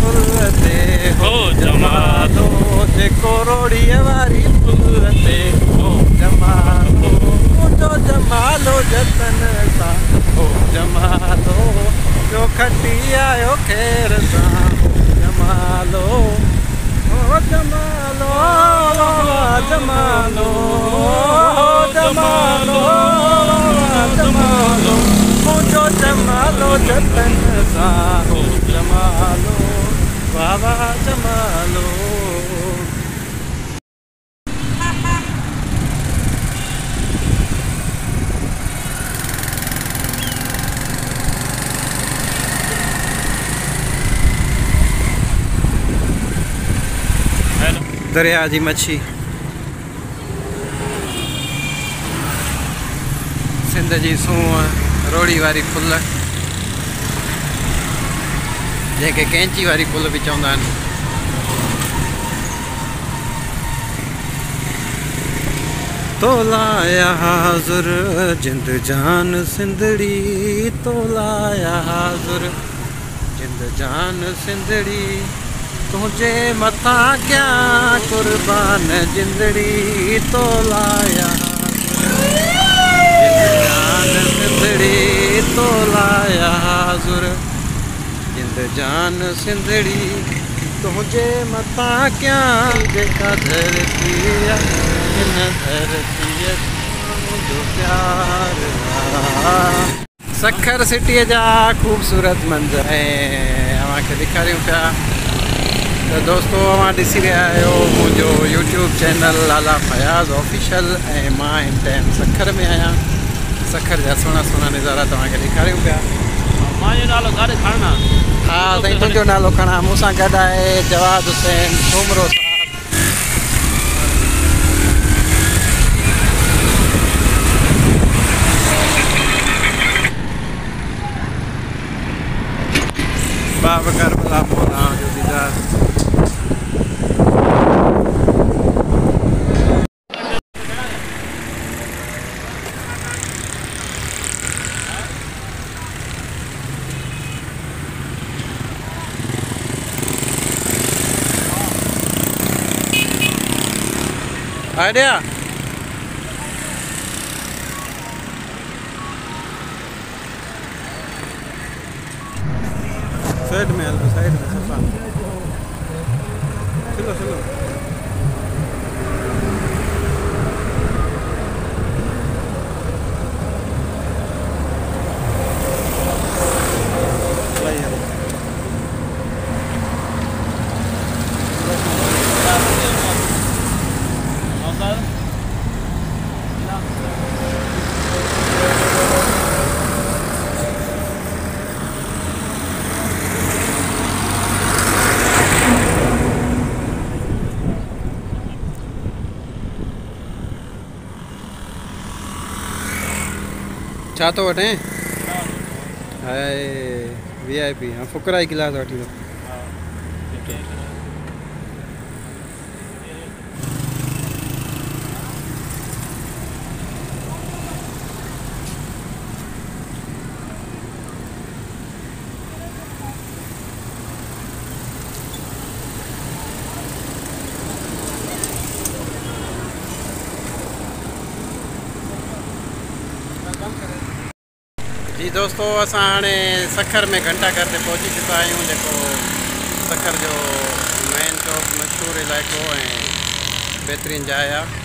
Full ते हो जमालो जेको रोड़ीअ वारी फुल ते हो जमालो मुंहिंजो जमालो जतन सां हो जमालो जो खटी आयो खैर सां जमालो हो जमालो जमालो जमालो जमालो मुंहिंजो जमालो जतन सां हो जमालो वाह वाह जमालो। दरिया जी मच्छी सिंध जी सूंह रोड़ी वारी फुल जैके कैंची वारी फुल भी चवंदा आहिनि। तोलाया हाज़ुर जिंद जान सिंधड़ी तोलाया हाज़ुर जिंद जान सिंधड़ी तुझे मथा क्या कुर्बान जिंदड़ी तोलाया जिंद जान सिंधड़ी तोलाया हाज़ुर जिंद जान सिंधड़ी तुझे मथा क्या जेका धरती इन धरती जो प्यार सखर सिटी जा खूबसूरत मंजर ऐं अव्हांखे ॾेखारियूं पिया। तो दोस्तों अवां ॾिसी रहिया आहियो मुंहिंजो यूट्यूब चैनल लाला फयाज़ ऑफिशियल ऐं मां हिन टाइम सखर में आहियां। सखर जा सुहिणा सुहिणा नज़ारा तव्हांखे ॾेखारियूं पिया। मुंहिंजो नालो गाॾी खणणा हा साईं तुंहिंजो नालो खणा मूंसां गॾु आहे जवाद हुसैन ठुमरो साहब। बाब करबला मौला जो दीदार आइडिया साइड में हल्का साइड में सफा चलो चलो छा तो वठे हाय VIP हाँ फुकरा ही गिलास वठी दो। जी दोस्तों असां हाणे सखर में घंटाघर ते पहुची चुका आहियूं जेको सखर जो मेन चौक मशहूरु इलाइक़ो ऐं बहितरीनु जाइ आहे।